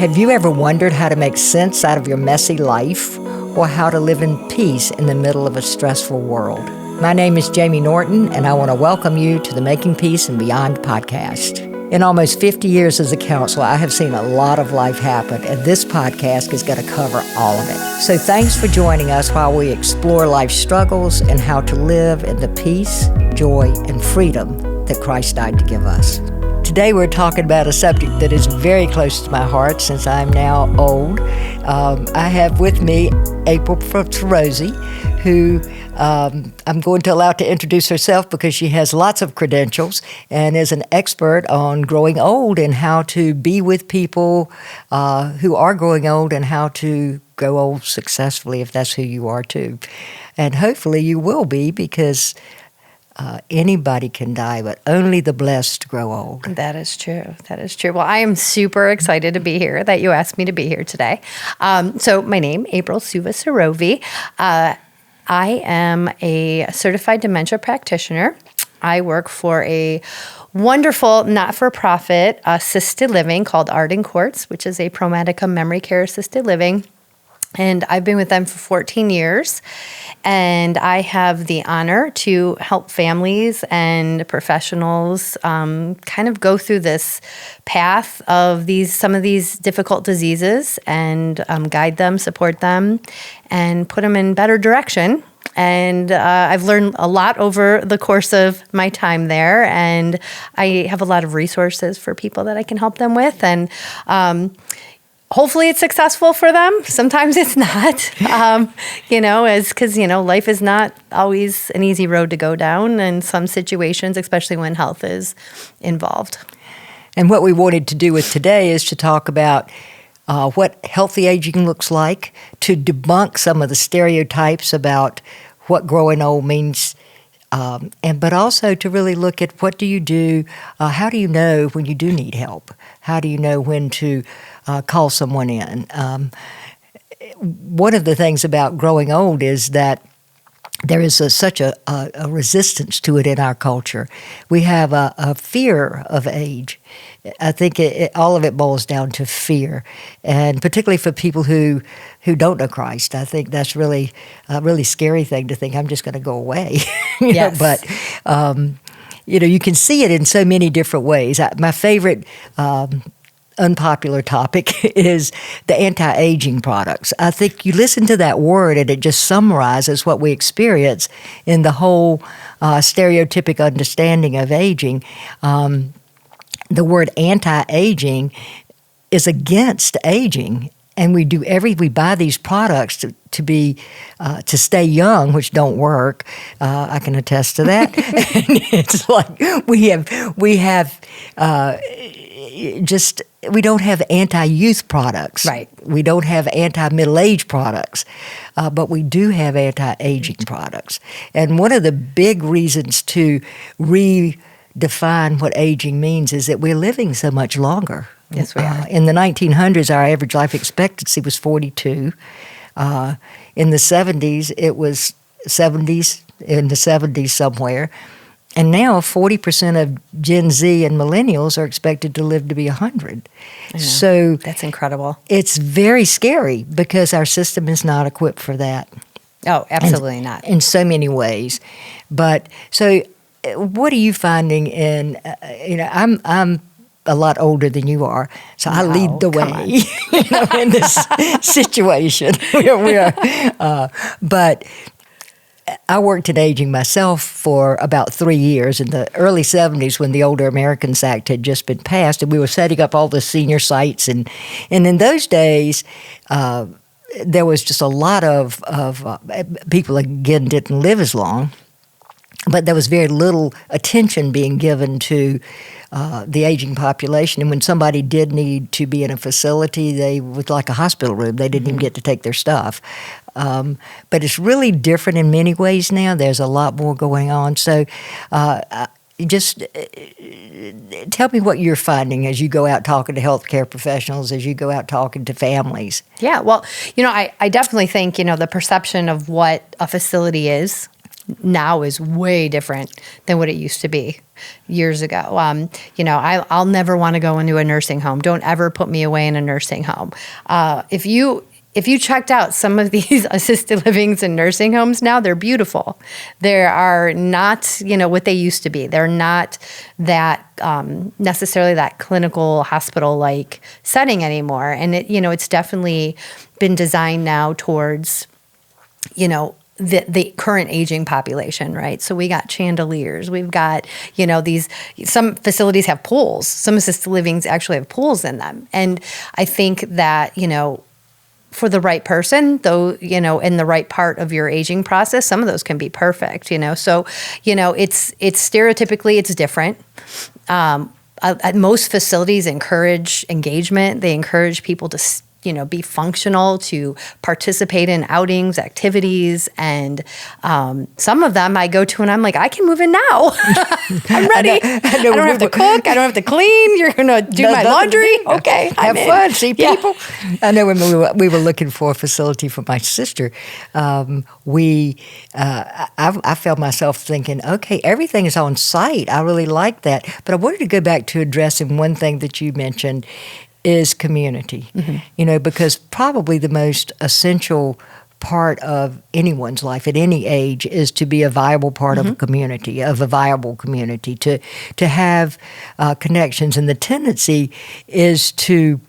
Have you ever wondered how to make sense out of your messy life or how to live in peace in the middle of a stressful world? My name is Jamie Norton, and I want to welcome you to the Making Peace and Beyond podcast. In almost 50 years as a counselor, I have seen a lot of life happen, and this podcast is going to cover all of it. So thanks for joining us while we explore life's struggles and how to live in the peace, joy, and freedom that Christ died to give us. Today we're talking about a subject that is very close to my heart since I'm now old. I have with me April Surovi, who I'm going to allow to introduce herself because she has lots of credentials and is an expert on growing old and how to be with people who are growing old and how to grow old successfully if that's who you are too. And hopefully you will be, because anybody can die, but only the blessed grow old. That is true. That is true. Well, I am super excited to be here, that you asked me to be here today. So my name, April Surovi. I am a certified dementia practitioner. I work for a wonderful not-for-profit assisted living called Arden Courts, which is a ProMedica memory care assisted living. And I've been with them for 14 years, and I have the honor to help families and professionals kind of go through this path of some of these difficult diseases and guide them, support them, and put them in better direction. And I've learned a lot over the course of my time there, and I have a lot of resources for people that I can help them with. And hopefully it's successful for them. Sometimes it's not, because life is not always an easy road to go down in some situations, especially when health is involved. And what we wanted to do with today is to talk about what healthy aging looks like, to debunk some of the stereotypes about what growing old means, but also to really look at what do you do, how do you know when you do need help? How do you know when to call someone in? One of the things about growing old is that there is such a resistance to it in our culture. We have a fear of age. I think all of it boils down to fear, and particularly for people who don't know Christ. I think that's really a really scary thing to think, I'm just going to go away. Yes. But you can see it in so many different ways. My favorite unpopular topic is the anti-aging products. I think you listen to that word and it just summarizes what we experience in the whole stereotypic understanding of aging. The word anti-aging is against aging. And we buy these products to stay young, which don't work. I can attest to that. And it's like we don't have anti-youth products. Right. We don't have anti-middle-age products, but we do have anti-aging products. And one of the big reasons to redefine what aging means is that we're living so much longer. Yes, we are. In the 1900s, our average life expectancy was 42. In the 70s, it was in the 70s somewhere. And now 40% of Gen Z and millennials are expected to live to be 100. So that's incredible. It's very scary because our system is not equipped for that. Oh, absolutely not. In so many ways. But so what are you finding in, I'm a lot older than you are, so I lead the way in this situation. But I worked in aging myself for about 3 years in the early 70s when the Older Americans Act had just been passed, and we were setting up all the senior sites. And in those days, there was just a lot of people, again, didn't live as long, but there was very little attention being given to the aging population. And when somebody did need to be in a facility, they was like a hospital room. They didn't even get to take their stuff. But it's really different in many ways now. There's a lot more going on. So just tell me what you're finding as you go out talking to healthcare professionals, as you go out talking to families. Yeah, well, I definitely think, the perception of what a facility is now is way different than what it used to be years ago. I'll never want to go into a nursing home. Don't ever put me away in a nursing home. If you checked out some of these assisted livings and nursing homes now, they're beautiful. They are not, what they used to be. They're not that necessarily that clinical hospital-like setting anymore. And it's definitely been designed now towards, the current aging population, right? So we got chandeliers. We've got, some facilities have pools. Some assisted livings actually have pools in them. And I think that, for the right person, though, in the right part of your aging process, some of those can be perfect, So, it's stereotypically, it's different. Most facilities encourage engagement. They encourage people to be functional, to participate in outings, activities. And some of them I go to and I'm like, I can move in now. I'm ready. I don't have to cook. I don't have to clean. You're going to do my laundry. Okay. Have fun. See people. I know when we were looking for a facility for my sister, I felt myself thinking, okay, everything is on site. I really like that. But I wanted to go back to addressing one thing that you mentioned is community, because probably the most essential part of anyone's life at any age is to be a viable part of a viable community, to have connections. And the tendency is to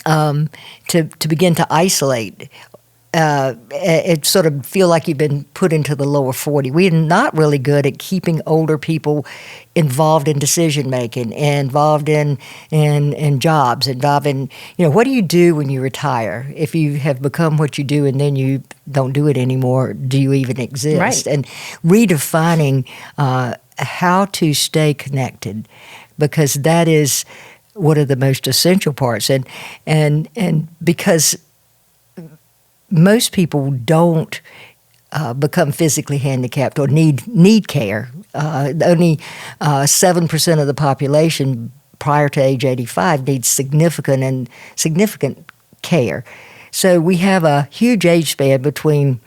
begin to isolate. It sort of feel like you've been put into the lower 40. We're not really good at keeping older people involved in decision making, involved in jobs, involved in, what do you do when you retire? If you have become what you do and then you don't do it anymore, do you even exist? Right. And redefining how to stay connected, because that is one of the most essential parts. And because most people don't become physically handicapped or need care. Only 7% of the population prior to age 85 needs significant care. So we have a huge age span between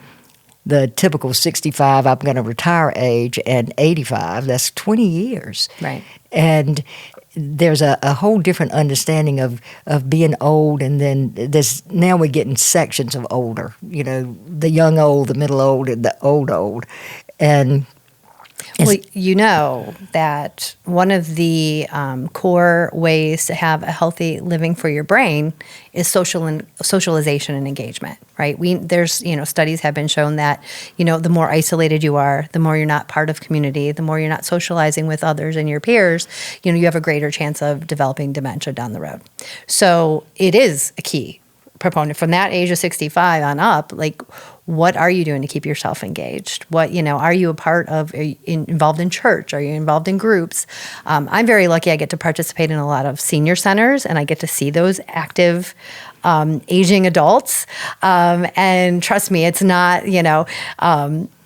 the typical 65, I'm going to retire age, and 85. That's 20 years. Right. And there's a whole different understanding of being old, and then now we're getting sections of older, the young old, the middle old, and the old. And well, that one of the core ways to have a healthy living for your brain is socialization and engagement, right? There's studies have been shown that the more isolated you are, the more you're not part of community, the more you're not socializing with others and your peers, you have a greater chance of developing dementia down the road. So it is a key proponent from that age of 65 on up. Like, what are you doing to keep yourself engaged? What, are you a part of, are you involved in church? Are you involved in groups? I'm very lucky. I get to participate in a lot of senior centers, and I get to see those active aging adults. And trust me, it's not,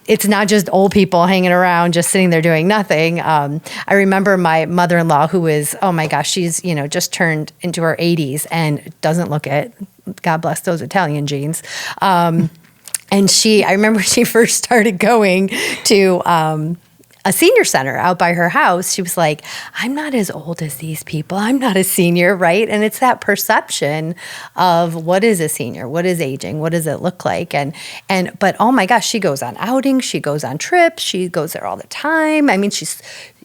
it's not just old people hanging around, just sitting there doing nothing. I remember my mother-in-law, who is, oh my gosh, she's, just turned into her 80s and doesn't look it. God bless those Italian genes. And I remember she first started going to a senior center out by her house. She was like, I'm not as old as these people. I'm not a senior, right? And it's that perception of what is a senior? What is aging? What does it look like? But oh my gosh, she goes on outings. She goes on trips. She goes there all the time. I mean,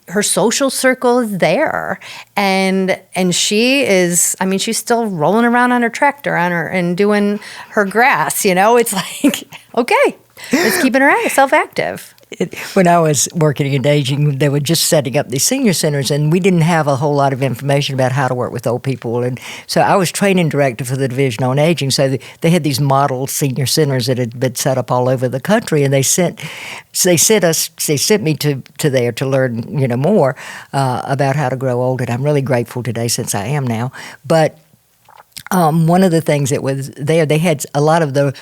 her social circle is there, and she is. I mean, she's still rolling around on her tractor and doing her grass. It's like, okay, it's keeping herself active. When I was working in aging, they were just setting up these senior centers, and we didn't have a whole lot of information about how to work with old people. And so I was training director for the Division on Aging. So they had these model senior centers that had been set up all over the country, and they sent me to there to learn more about how to grow old. And I'm really grateful today, since I am now. But one of the things that was there, they had a lot of the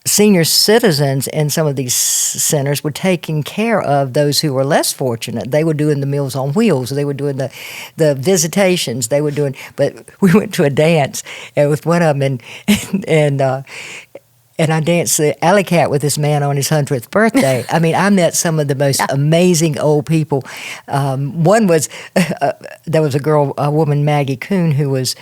senior citizens in some of these centers were taking care of those who were less fortunate. They were doing the Meals on Wheels. They were doing the visitations. But we went to a dance with one of them, and and I danced the alley cat with this man on his 100th birthday. I mean, I met some of the most amazing old people. One was, there was a woman, Maggie Kuhn, who was...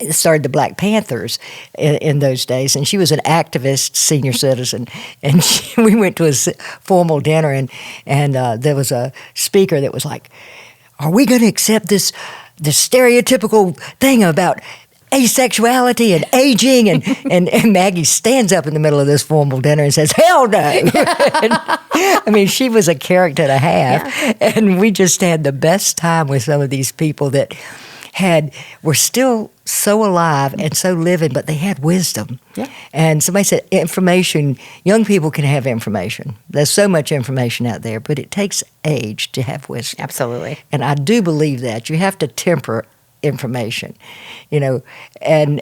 started the Black Panthers in those days, and she was an activist senior citizen. And we went to a formal dinner, and there was a speaker that was like, "Are we going to accept this stereotypical thing about asexuality and aging?" And Maggie stands up in the middle of this formal dinner and says, "Hell no!" I mean, she was a character to have, and we just had the best time with some of these people that were still so alive and so living, but they had wisdom. Yeah. And somebody said information, young people can have information. There's so much information out there, but it takes age to have wisdom. Absolutely. And I do believe that. You have to temper information, and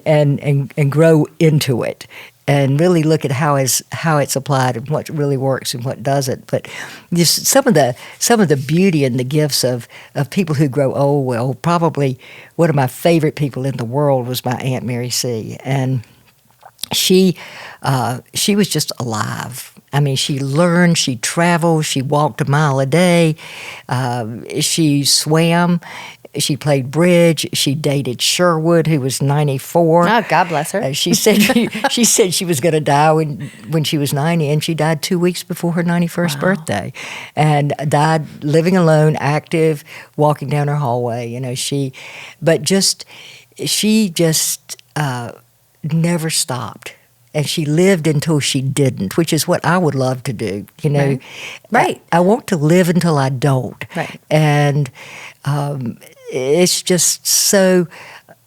grow into it. And really look at how it's applied and what really works and what doesn't. But just some of the beauty and the gifts of people who grow old. Well, probably one of my favorite people in the world was my Aunt Mary C. And she was just alive. I mean, she learned, she traveled, she walked a mile a day, she swam. She played bridge. She dated Sherwood, who was 94. Oh, God bless her. She said she was going to die when she was 90, and she died 2 weeks before her 91st birthday, and died living alone, active, walking down her hallway. She just never stopped. And she lived until she didn't, which is what I would love to do. Right. I want to live until I don't. Right. And it's just so,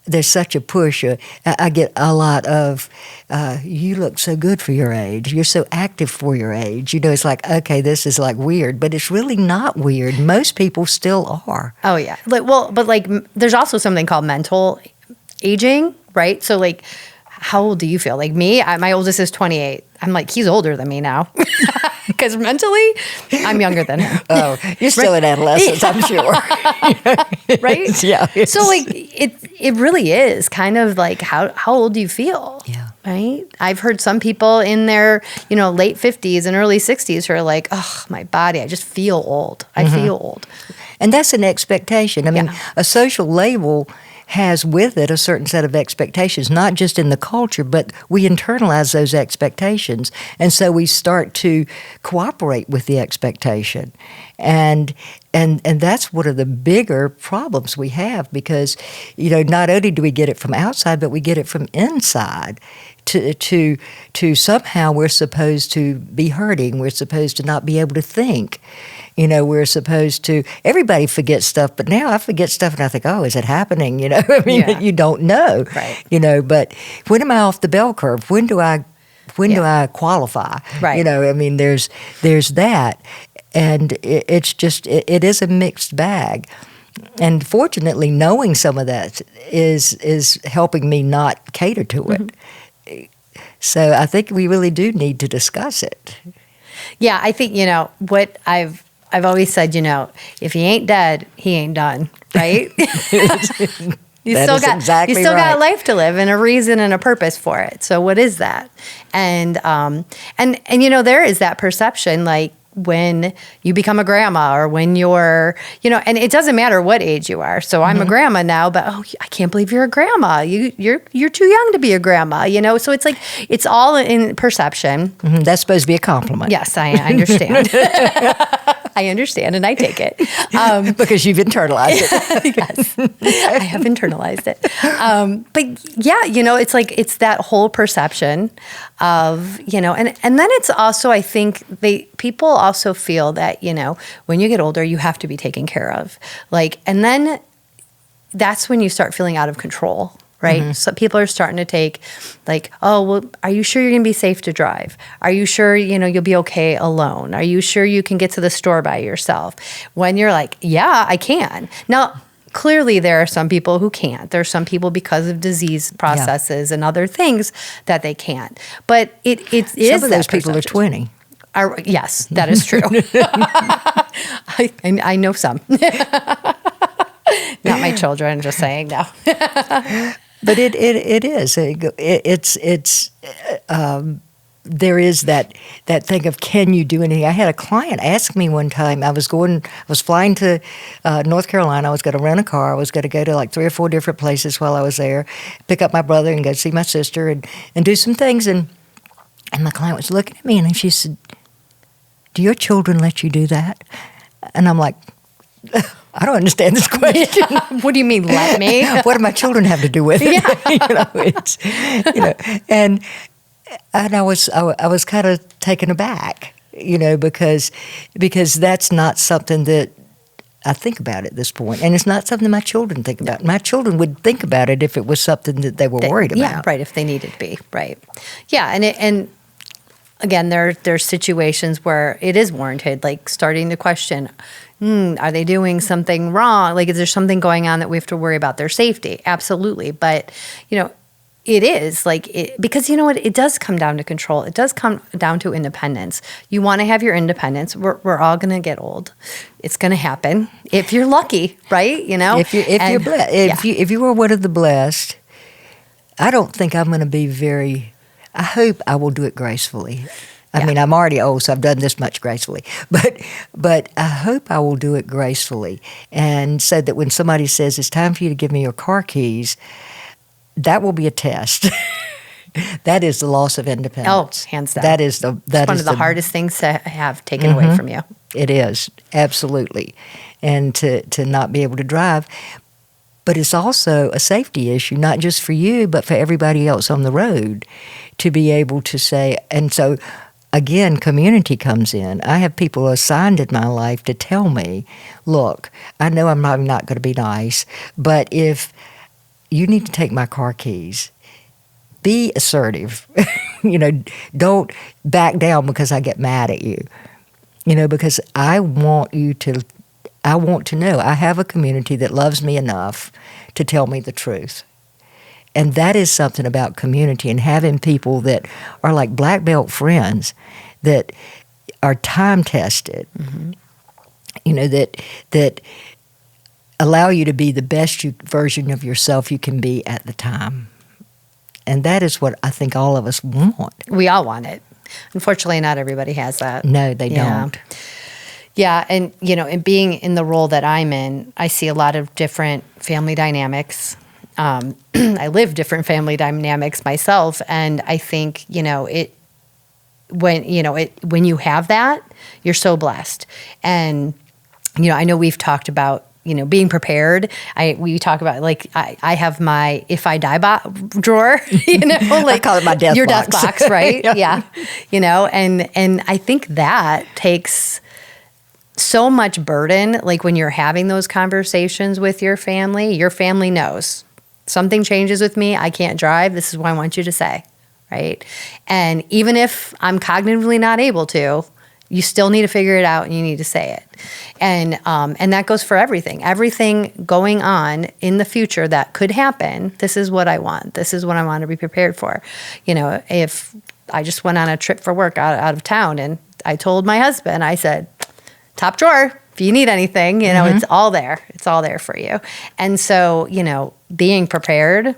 there's such a push. I get a lot of, you look so good for your age. You're so active for your age. It's like, okay, this is like weird, but it's really not weird. Most people still are. Oh, yeah. There's also something called mental aging, right? So, how old do you feel? Like me, my oldest is 28. I'm like, he's older than me now. Because mentally, I'm younger than him. Oh, you're still in adolescence, I'm sure. Right? Yeah. So, it really is kind of like, how old do you feel? Yeah. Right? I've heard some people in their, late 50s and early 60s who are like, oh, my body, I just feel old. I feel old. And that's an expectation. I mean, a social label has with it a certain set of expectations, not just in the culture, but we internalize those expectations. And so we start to cooperate with the expectation. And that's one of the bigger problems we have because, not only do we get it from outside, but we get it from inside. To somehow we're supposed to be hurting. We're supposed to not be able to think. We're supposed to, everybody forgets stuff, but now I forget stuff and I think, oh, is it happening? You don't know. Right. But when am I off the bell curve? When do I qualify? Right. There's that. And it is a mixed bag. And fortunately, knowing some of that is helping me not cater to it. Mm-hmm. So I think we really do need to discuss it. Yeah, I think, what I've always said, if he ain't dead, he ain't done, right? You still got life to live and a reason and a purpose for it. So what is that? And there is that perception, like when you become a grandma or when you're, and it doesn't matter what age you are. So I'm a grandma now, but I can't believe you're a grandma. You're too young to be a grandma, So it's like, it's all in perception. Mm-hmm. That's supposed to be a compliment. Yes, I understand. I understand and I take it. Because you've internalized it. Yes, I have internalized it. But yeah, it's like, it's that whole perception of, and then it's also, I think people also feel that, when you get older, you have to be taken care of. And then that's when you start feeling out of control. Right? Mm-hmm. So people are starting to take oh, well, are you sure you're going to be safe to drive? Are you sure, you'll be okay alone? Are you sure you can get to the store by yourself? When you're like, yeah, I can. Now, clearly there are some people who can't. There are some people because of disease processes and other things that they can't. But it is some of those people are 20. Yes, that is true. I know some. Not my children, just saying no. But it is. There is that thing of, can you do anything? I had a client ask me one time. I was flying to North Carolina. I was going to rent a car. I was going to go to like 3 or 4 different places while I was there, pick up my brother and go see my sister and do some things. And my client was looking at me and she said, "Do your children let you do that?" And I'm like, I don't understand this question. Yeah. What do you mean, let me? What do my children have to do with it? And I was kind of taken aback, because that's not something that I think about at this point, and it's not something my children think about. My children would think about it if it was something that they were worried about. Yeah, right. If they needed to be, right. Yeah, and again, there's situations where it is warranted, like starting to question, are they doing something wrong? Like, is there something going on that we have to worry about their safety? Absolutely. But, it is because you know what? It does come down to control. It does come down to independence. You want to have your independence. We're all going to get old. It's going to happen if you're lucky, right? If you're blessed, if you are one of the blessed, I don't think I'm going to be very. I hope I will do it gracefully. I mean, I'm already old, so I've done this much gracefully. But I hope I will do it gracefully, and so that when somebody says it's time for you to give me your car keys, that will be a test. That is the loss of independence. Oh, hands down. It's one of the hardest things to have taken away from you. It is, absolutely. And to not be able to drive. But it's also a safety issue, not just for you, but for everybody else on the road, to be able to say, and so again, community comes in. I have people assigned in my life to tell me, look, I know I'm probably not going to be nice, but if you need to take my car keys, be assertive. Don't back down because I get mad at you. Because I want to know I have a community that loves me enough to tell me the truth. And that is something about community and having people that are like black belt friends that are time tested, that allow you to be the best version of yourself you can be at the time. And that is what I think all of us want. We all want it. Unfortunately, not everybody has that. No, they don't. Yeah, and and being in the role that I'm in, I see a lot of different family dynamics. I live different family dynamics myself, and I think when you have that, you're so blessed. And I know we've talked about being prepared. We talk about I have my if I die drawer. I call it my death your box. death box, right? Yeah. And I think that takes so much burden. Like when you're having those conversations with your family knows something changes with me. I can't drive. This is what I want you to say, right? And even if I'm cognitively not able to, you still need to figure it out and you need to say it. And that goes for everything. Everything going on in the future that could happen, this is what I want. This is what I want to be prepared for. If I just went on a trip for work out of town and I told my husband, I said, top drawer, if you need anything, it's all there. It's all there for you. And so, being prepared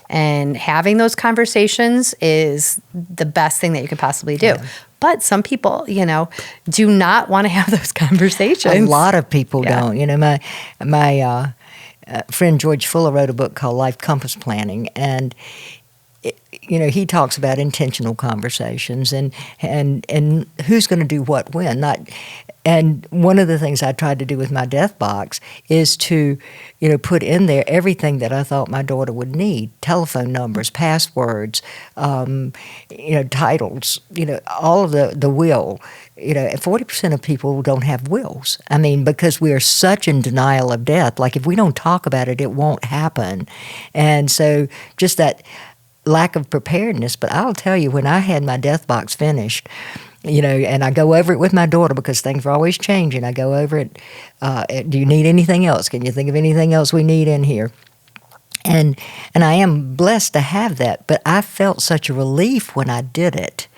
and having those conversations is the best thing that you could possibly do. Yeah. But some people, do not want to have those conversations. A lot of people don't. My friend George Fuller wrote a book called Life Compass Planning, and he talks about intentional conversations and who's going to do what when. And one of the things I tried to do with my death box is to, put in there everything that I thought my daughter would need: telephone numbers, passwords, titles, all of the will. 40% of people don't have wills. I mean, because we are such in denial of death. Like if we don't talk about it, it won't happen. And so just that lack of preparedness. But I'll tell you, when I had my death box finished, and I go over it with my daughter because things are always changing. I go over it. Do you need anything else? Can you think of anything else we need in here? And I am blessed to have that. But I felt such a relief when I did it.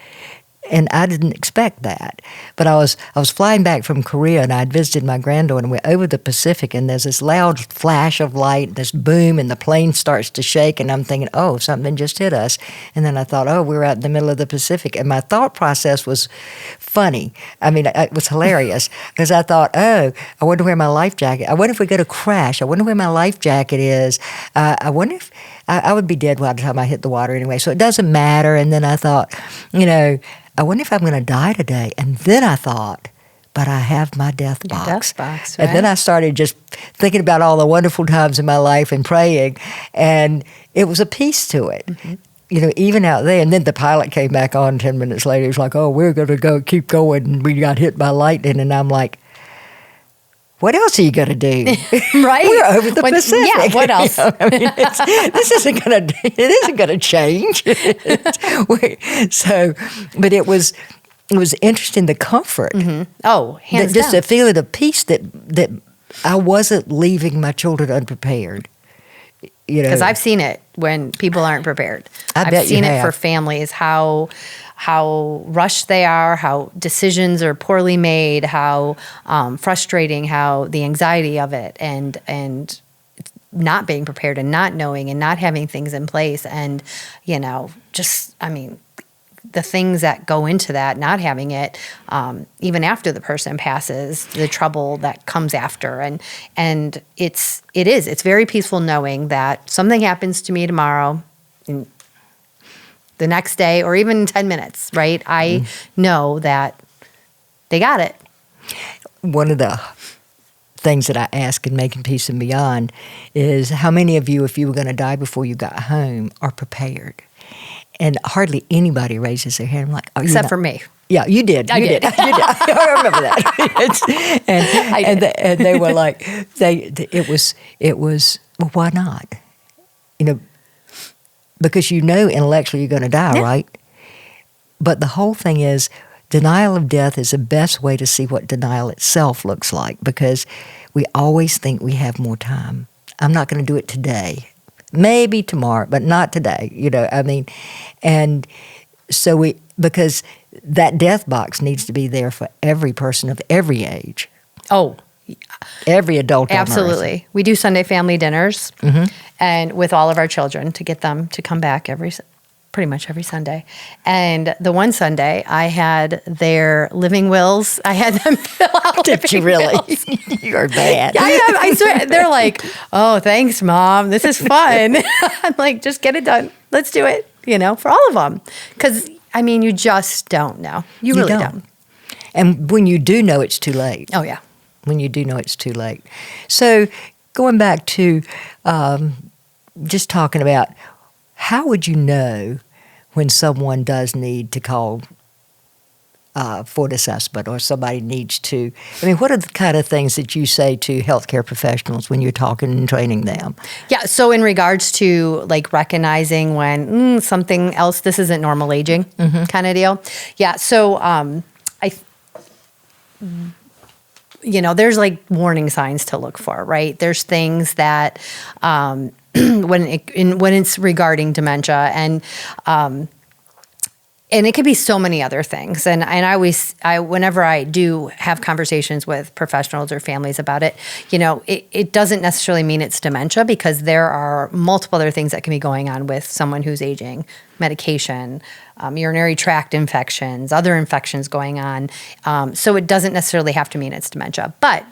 And I didn't expect that. But I was flying back from Korea, and I had visited my granddaughter, and we're over the Pacific, and there's this loud flash of light, this boom, and the plane starts to shake, and I'm thinking, oh, something just hit us. And then I thought, oh, we're out in the middle of the Pacific. And my thought process was funny. I mean, it was hilarious, because I thought, oh, I wonder where my life jacket, I wonder if we go to crash, I wonder where my life jacket is. I wonder if I would be dead by the time I hit the water anyway, so it doesn't matter. And then I thought, I wonder if I'm going to die today. And then I thought, but I have my death box. Death box, right? And then I started just thinking about all the wonderful times in my life and praying, and it was a peace to it. Mm-hmm. Even out there. And then the pilot came back on 10 minutes later. He was like, oh, we're going to keep going. And we got hit by lightning. And I'm like, what else are you going to do? Right? We're over the Pacific. Yeah, what else? This isn't going to change. But it was interesting, the comfort. Mm-hmm. Oh, hands just down. a feeling of peace that I wasn't leaving my children unprepared. Because I've seen it when people aren't prepared. I've seen it for families, how rushed they are, how decisions are poorly made, how frustrating, how the anxiety of it, and not being prepared and not knowing and not having things in place, and the things that go into that, not having it, even after the person passes, the trouble that comes after, and it's very peaceful knowing that something happens to me tomorrow, and the next day, or even 10 minutes, right? I know that they got it. One of the things that I ask in Making Peace and Beyond is, how many of you, if you were going to die before you got home, are prepared? And hardly anybody raises their hand. I'm like, oh, except for me. Yeah, you did. I did. I remember that. And they were like, it was, well, why not? Because intellectually you're going to die, right? But the whole thing is, denial of death is the best way to see what denial itself looks like, because we always think we have more time. I'm not going to do it today. Maybe tomorrow, but not today, and so because that death box needs to be there for every person of every age. Oh, every adult. Absolutely. We do Sunday family dinners, and with all of our children, to get them to come back pretty much every Sunday. And the one Sunday, I had their living wills. I had them fill out. Did you really? You're bad. I swear. They're like, oh, thanks, Mom. This is fun. I'm like, just get it done. Let's do it, for all of them. Because, you just don't know. You really don't. And when you do know, it's too late. Oh, yeah. When you do know, it's too late. So going back to just talking about, how would you know when someone does need to call for an assessment, or somebody needs to? What are the kind of things that you say to healthcare professionals when you're talking and training them? Yeah, so in regards to recognizing when something else, this isn't normal aging kind of deal. Yeah, so there's warning signs to look for, right? There's things that when it's regarding dementia, and it could be so many other things. And whenever I do have conversations with professionals or families about it, it doesn't necessarily mean it's dementia, because there are multiple other things that can be going on with someone who's aging. Medication, urinary tract infections, other infections going on. So it doesn't necessarily have to mean it's dementia, but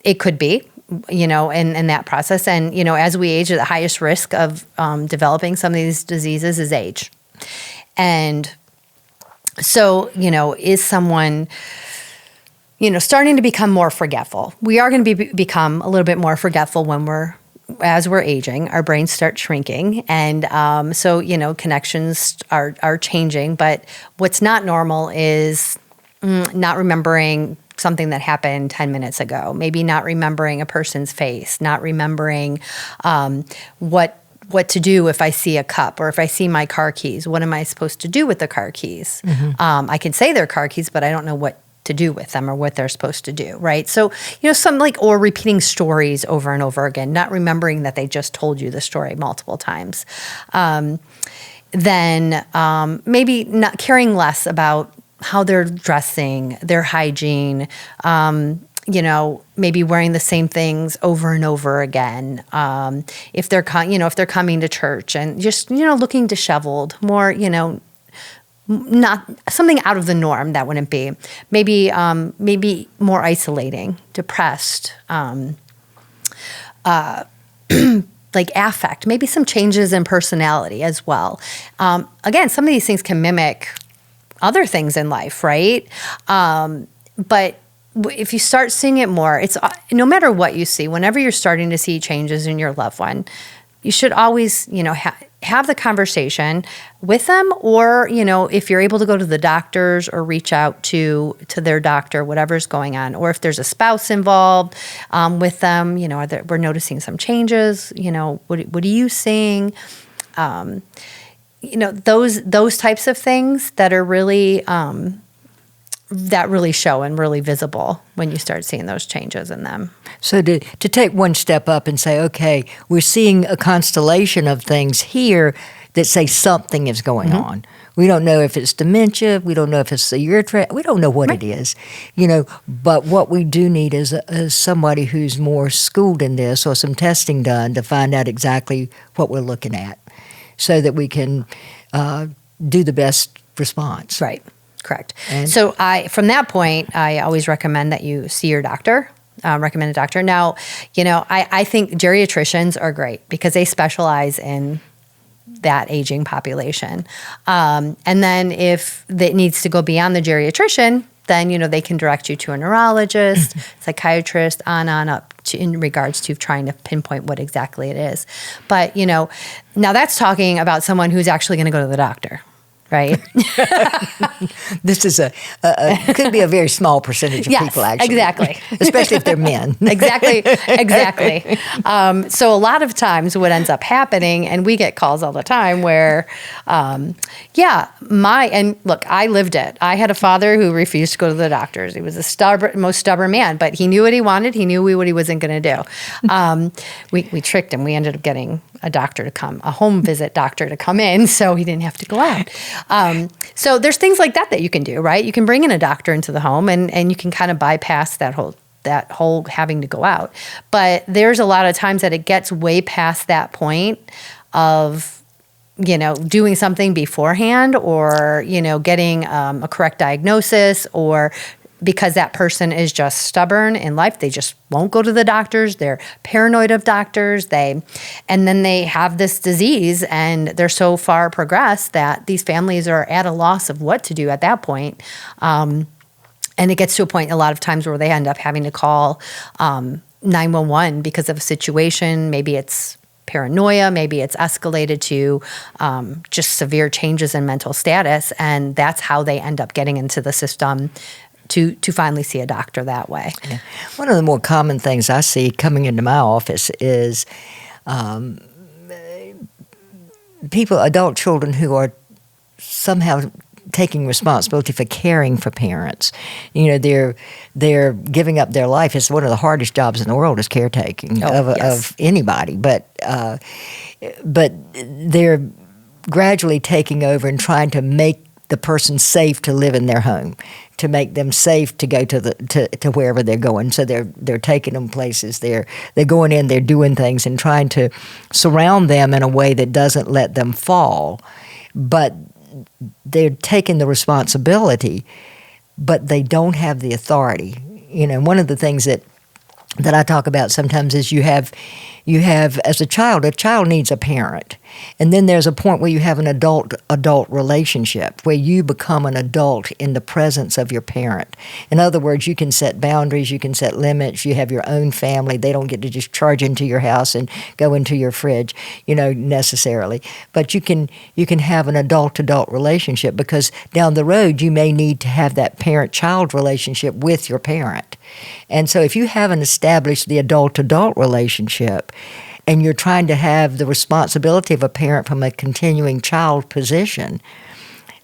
it could be, in that process. And, as we age, the highest risk of developing some of these diseases is age. And so, is someone, starting to become more forgetful? We are going to become a little bit more forgetful as we're aging. Our brains start shrinking. And so, connections are changing. But what's not normal is not remembering something that happened 10 minutes ago, maybe not remembering a person's face, not remembering what to do if I see a cup, or if I see my car keys. What am I supposed to do with the car keys? I can say they're car keys, but I don't know what to do with them or what they're supposed to do, right? So, or repeating stories over and over again, not remembering that they just told you the story multiple times. then maybe not caring less about how they're dressing, their hygiene, maybe wearing the same things over and over again. If they're coming to church and just, looking disheveled, more, not something out of the norm that wouldn't be. Maybe more isolating, depressed, like affect, maybe some changes in personality as well. Again, some of these things can mimic other things in life, right? But if you start seeing it more, it's no matter what you see, whenever you're starting to see changes in your loved one, you should always, have the conversation with them, or, if you're able to go to the doctors or reach out to their doctor, whatever's going on, or if there's a spouse involved with them, we're noticing some changes, what are you seeing? Those types of things that are really, that really show and really visible when you start seeing those changes in them. So to take one step up and say, okay, we're seeing a constellation of things here that say something is going on. We don't know if it's dementia. We don't know if it's the urethra. We don't know what it is, but what we do need is somebody who's more schooled in this, or some testing done to find out exactly what we're looking at, so that we can do the best response. Right. Correct. So from that point, I always recommend that you see your doctor, recommend a doctor. Now, I think geriatricians are great because they specialize in that aging population. And then if it needs to go beyond the geriatrician, then, they can direct you to a neurologist, psychiatrist, on up to, in regards to trying to pinpoint what exactly it is. But, now that's talking about someone who's actually going to go to the doctor. Right. This is could be a very small percentage of people, actually. Exactly. Especially if they're men. Exactly. So a lot of times what ends up happening, and we get calls all the time where, and look, I lived it. I had a father who refused to go to the doctors. He was the most stubborn man, but he knew what he wanted. He knew what he wasn't going to do. We tricked him. We ended up getting a home visit doctor to come in, so he didn't have to go out. So there's things like that you can do, right? You can bring in a doctor into the home, and you can kind of bypass that whole having to go out. But there's a lot of times that it gets way past that point of, doing something beforehand, or, getting a correct diagnosis, or because that person is just stubborn in life. They just won't go to the doctors. They're paranoid of doctors. And then they have this disease, and they're so far progressed that these families are at a loss of what to do at that point. And it gets to a point a lot of times where they end up having to call 911 because of a situation. Maybe it's paranoia, maybe it's escalated to just severe changes in mental status, and that's how they end up getting into the system to finally see a doctor that way. Yeah. One of the more common things I see coming into my office is adult children who are somehow taking responsibility for caring for parents. They're giving up their life. It's one of the hardest jobs in the world, is caretaking of anybody. But they're gradually taking over and trying to make the person safe to live in their home, to make them safe to go to wherever they're going. So they're taking them places. They're going in. They're doing things and trying to surround them in a way that doesn't let them fall. But they're taking the responsibility, but they don't have the authority. One of the things that I talk about sometimes is you have as a child needs a parent. And then there's a point where you have an adult relationship, where you become an adult in the presence of your parent. In other words, you can set boundaries, you can set limits, you have your own family. They don't get to just charge into your house and go into your fridge, necessarily. But you can have an adult-adult relationship, because down the road you may need to have that parent-child relationship with your parent. And so if you haven't established the adult-adult relationship, and you're trying to have the responsibility of a parent from a continuing child position,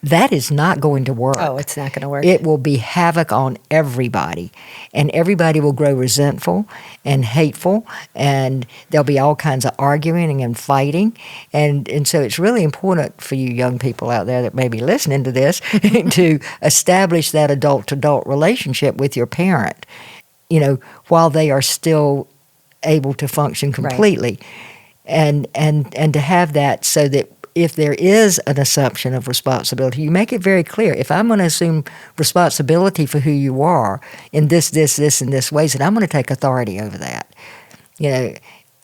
that is not going to work. Oh, it's not going to work. It will be havoc on everybody, and everybody will grow resentful and hateful, and there'll be all kinds of arguing and fighting, and so it's really important for you young people out there that may be listening to this to establish that adult-to-adult relationship with your parent, while they are still able to function completely, and to have that so that if there is an assumption of responsibility, you make it very clear. If I'm going to assume responsibility for who you are in this, and this ways, then I'm going to take authority over that.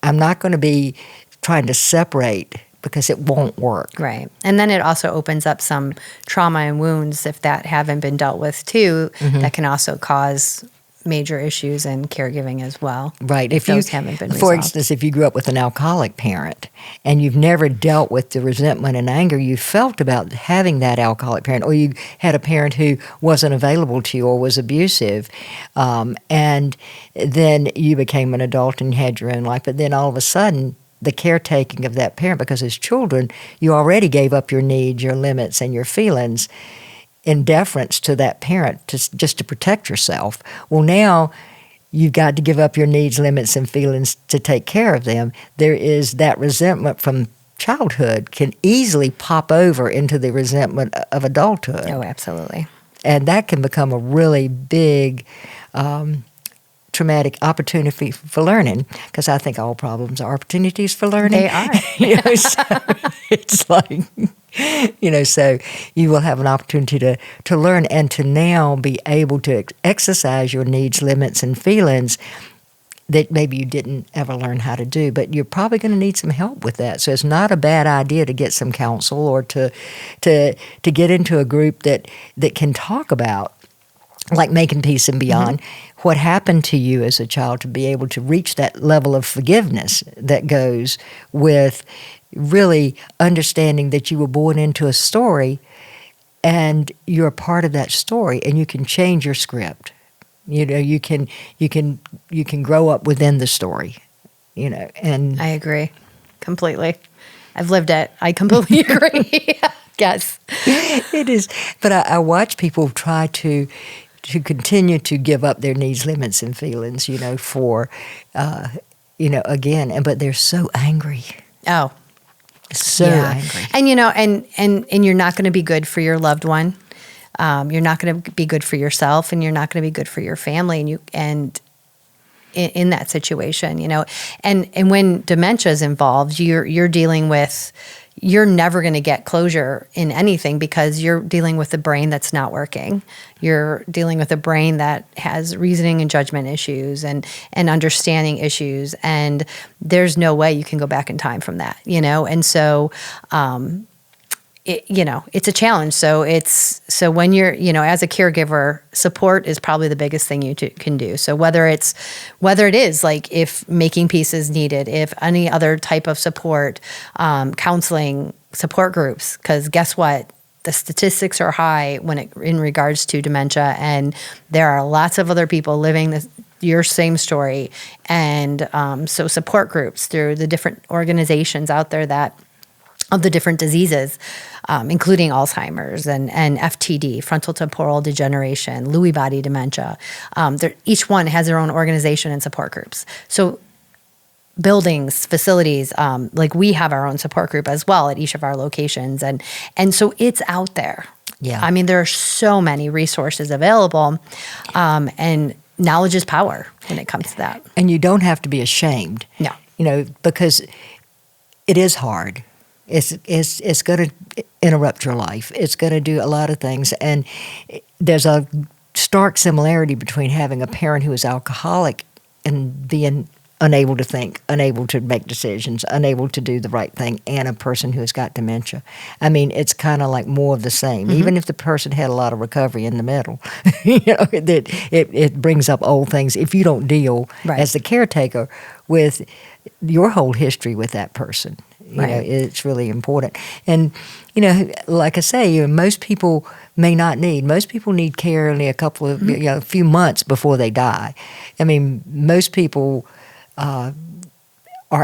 I'm not going to be trying to separate because it won't work. Right. And then it also opens up some trauma and wounds, if that haven't been dealt with too, that can also cause major issues in caregiving as well. Right. If those haven't been resolved. For instance, if you grew up with an alcoholic parent and you've never dealt with the resentment and anger you felt about having that alcoholic parent, or you had a parent who wasn't available to you or was abusive, and then you became an adult and had your own life, but then all of a sudden the caretaking of that parent, because as children you already gave up your needs, your limits, and your feelings in deference to that parent just to protect yourself. Well, now you've got to give up your needs, limits, and feelings to take care of them. There is that resentment from childhood can easily pop over into the resentment of adulthood. Oh, absolutely. And that can become a really big traumatic opportunity for learning, because I think all problems are opportunities for learning. They are. So it's like, so you will have an opportunity to learn and to now be able to exercise your needs, limits, and feelings that maybe you didn't ever learn how to do. But you're probably going to need some help with that. So it's not a bad idea to get some counsel or to get into a group that can talk about, like Making Peace and Beyond, what happened to you as a child, to be able to reach that level of forgiveness that goes with really understanding that you were born into a story and you're a part of that story, and you can change your script. You can grow up within the story, and I agree completely. I've lived it. I completely agree. Yes. It is. But I watch people try to continue to give up their needs, limits, and feelings, for, again, but they're so angry. Oh. So angry. And you're not going to be good for your loved one. You're not going to be good for yourself, and you're not going to be good for your family, and in that situation, and when dementia is involved, you're dealing with, you're never going to get closure in anything because you're dealing with a brain that's not working. You're dealing with a brain that has reasoning and judgment issues and understanding issues, and there's no way you can go back in time from that, and so it's a challenge. So when you're, as a caregiver, support is probably the biggest thing you can do. So whether it is like if Making Peace is needed, if any other type of support, counseling, support groups, because guess what? The statistics are high in regards to dementia, and there are lots of other people living your same story. And so support groups through the different organizations out there of the different diseases, including Alzheimer's and FTD, frontal temporal degeneration, Lewy body dementia. Each one has their own organization and support groups. So buildings, facilities, like we have our own support group as well at each of our locations. And so it's out there. Yeah. I mean, there are so many resources available, and knowledge is power when it comes to that. And you don't have to be ashamed. No. Because it is hard. It's going to interrupt your life. It's going to do a lot of things. And there's a stark similarity between having a parent who is alcoholic and being unable to think, unable to make decisions, unable to do the right thing, and a person who has got dementia. I mean, it's kind of like more of the same. Even if the person had a lot of recovery in the middle, it brings up old things if you don't deal as the caretaker with your whole history with that person. It's really important. And, like I say, most people most people need care only a few months before they die. I mean, most people are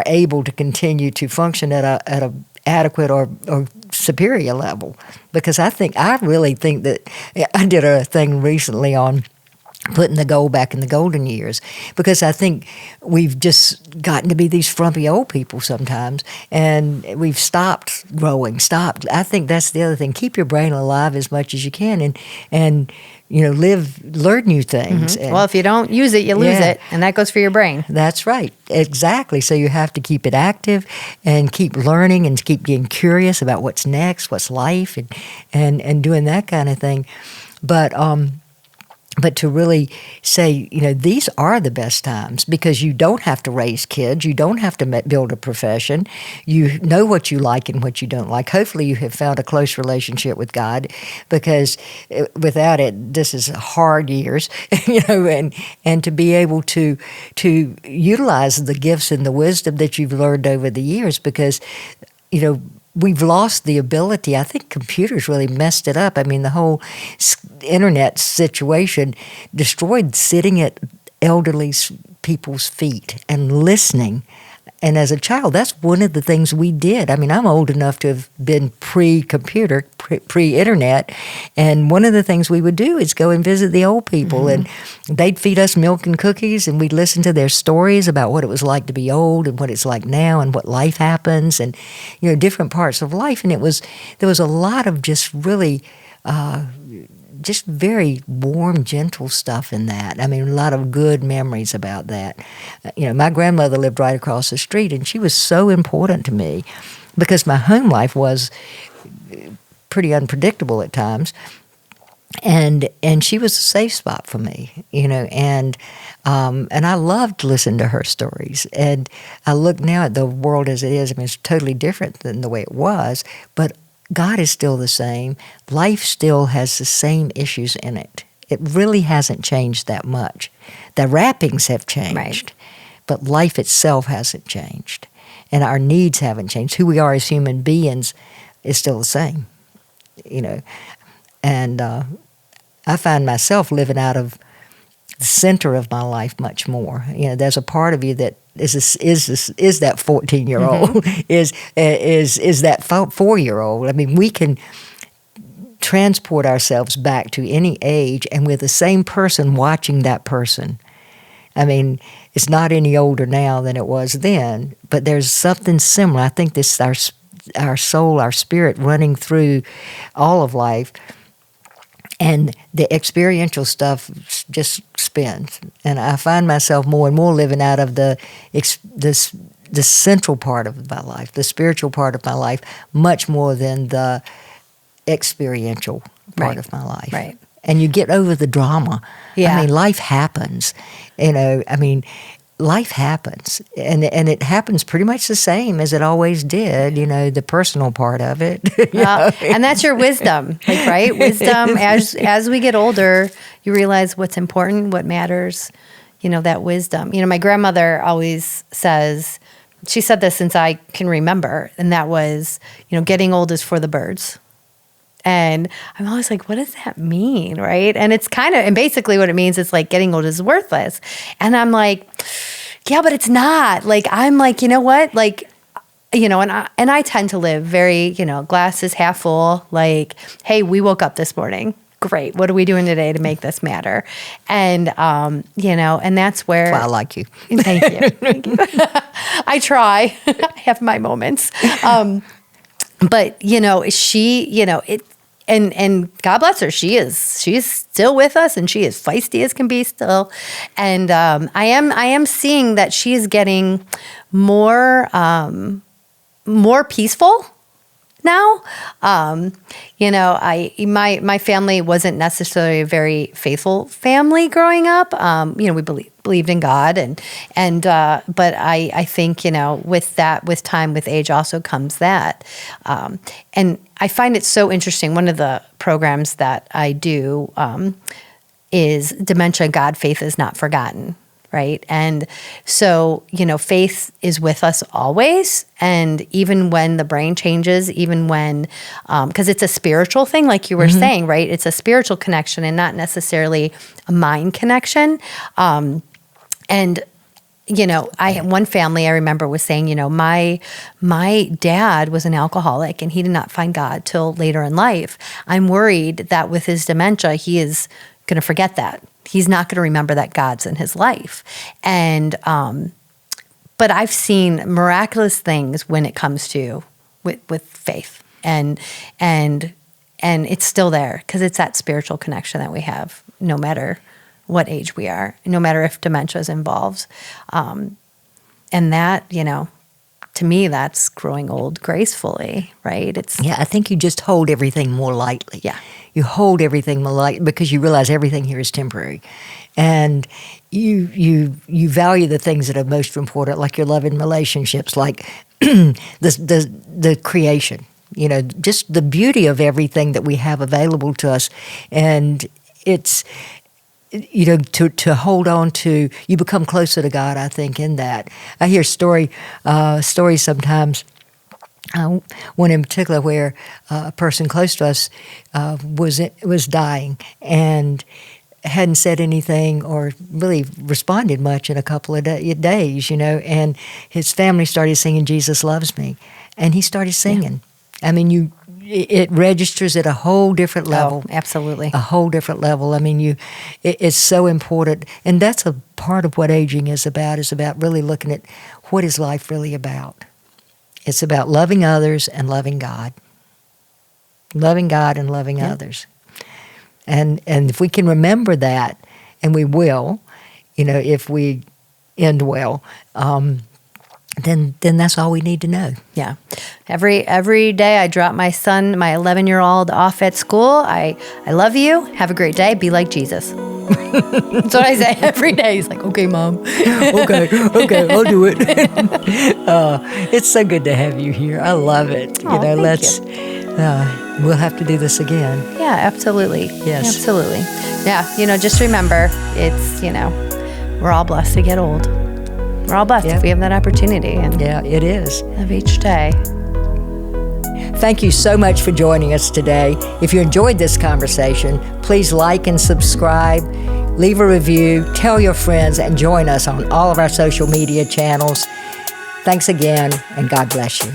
able to continue to function at a adequate or superior level. Because I really think that I did a thing recently on putting the gold back in the golden years, because I think we've just gotten to be these frumpy old people sometimes, and we've stopped growing. I think that's the other thing. Keep your brain alive as much as you can, and learn new things. Mm-hmm. Well, if you don't use it, you lose it, and that goes for your brain. That's right, exactly. So you have to keep it active and keep learning and keep getting curious about what's next, what's life, and doing that kind of thing. But to really say, these are the best times, because you don't have to raise kids. You don't have to build a profession. You know what you like and what you don't like. Hopefully you have found a close relationship with God, because without it, this is hard years, and to be able to utilize the gifts and the wisdom that you've learned over the years, because, we've lost the ability. I think computers really messed it up. I mean, the whole internet situation destroyed sitting at elderly people's feet and listening. And as a child, that's one of the things we did. I mean, I'm old enough to have been pre-computer, pre-internet, and one of the things we would do is go and visit the old people, mm-hmm. and they'd feed us milk and cookies, and we'd listen to their stories about what it was like to be old and what it's like now and what life happens, and different parts of life. And there was a lot of just really just very warm, gentle stuff in that. I mean, a lot of good memories about that. My grandmother lived right across the street, and she was so important to me, because my home life was pretty unpredictable at times, and she was a safe spot for me, and I loved to listen to her stories. And I look now at the world as it is. I mean, it's totally different than the way it was, but God is still the same. Life still has the same issues in it. It really hasn't changed that much. The wrappings have changed, right, but life itself hasn't changed. And our needs haven't changed. Who we are as human beings is still the same, And I find myself living out of the center of my life much more. There's a part of you that is that 14-year-old, mm-hmm. is that 4-year-old. I mean, we can transport ourselves back to any age, and we're the same person watching that person. I mean, it's not any older now than it was then, but there's something similar. I think this is our soul, our spirit running through all of life. And the experiential stuff just spins. And I find myself more and more living out of the central part of my life, the spiritual part of my life, much more than the experiential part right. of my life. Right. And you get over the drama. Yeah. I mean, life happens. Life happens, and it happens pretty much the same as it always did, the personal part of it. And that's your wisdom, right? Wisdom, as we get older, you realize what's important, what matters, that wisdom. My grandmother always says, she said this since I can remember, and that was, getting old is for the birds. And I'm always like, what does that mean, right? And it's and basically what it means is like getting old is worthless. And I'm like, yeah, but it's not. Like, I'm like, you know what? Like, and I tend to live very, glass is half full. Like, hey, we woke up this morning. Great. What are we doing today to make this matter? And, and that's where. Well, I like you. Thank you. Thank you. I try. I have my moments. But, she, and God bless her, she's still with us, and she is feisty as can be still. And I am seeing that she is getting more peaceful now. My family wasn't necessarily a very faithful family growing up. We believed in God, but I think, with time, with age also comes that. And I find it so interesting. One of the programs that I do is Dementia, God, Faith is Not Forgotten. Right. And so, faith is with us always. And even when the brain changes, even when, because it's a spiritual thing, like you were mm-hmm. saying, right? It's a spiritual connection and not necessarily a mind connection. And one family I remember was saying, my dad was an alcoholic and he did not find God till later in life. I'm worried that with his dementia, he is going to forget that. He's not going to remember that God's in his life. And, but I've seen miraculous things when it comes to with faith, and it's still there because it's that spiritual connection that we have, no matter what age we are, no matter if dementia is involved. And that, to me, that's growing old gracefully, right? I think you just hold everything more lightly. Yeah. You hold everything more lightly because you realize everything here is temporary. And you value the things that are most important, like your love and relationships, like the creation, just the beauty of everything that we have available to us. And it's, to hold on to, you become closer to God, I think, in that. I hear stories sometimes, one in particular where a person close to us was dying and hadn't said anything or really responded much in a couple of days, and his family started singing "Jesus Loves Me," and he started singing. Yeah. I mean, it registers at a whole different level. Oh, absolutely. A whole different level. I mean, it's so important. And that's a part of what aging is about really looking at what is life really about. It's about loving others and loving God. Loving God and loving others. And if we can remember that, and we will, if we end well, then that's all we need to know. Yeah. Every day I drop my son, my 11-year-old, off at school. I love you. Have a great day. Be like Jesus. That's what I say every day. He's like, okay, Mom. okay, I'll do it. It's so good to have you here. I love it. We'll have to do this again. Yeah, absolutely. Yes. Absolutely. Yeah, just remember, it's, we're all blessed to get old. We're all blessed if we have that opportunity. And it is. Of each day. Thank you so much for joining us today. If you enjoyed this conversation, please like and subscribe, leave a review, tell your friends, and join us on all of our social media channels. Thanks again, and God bless you.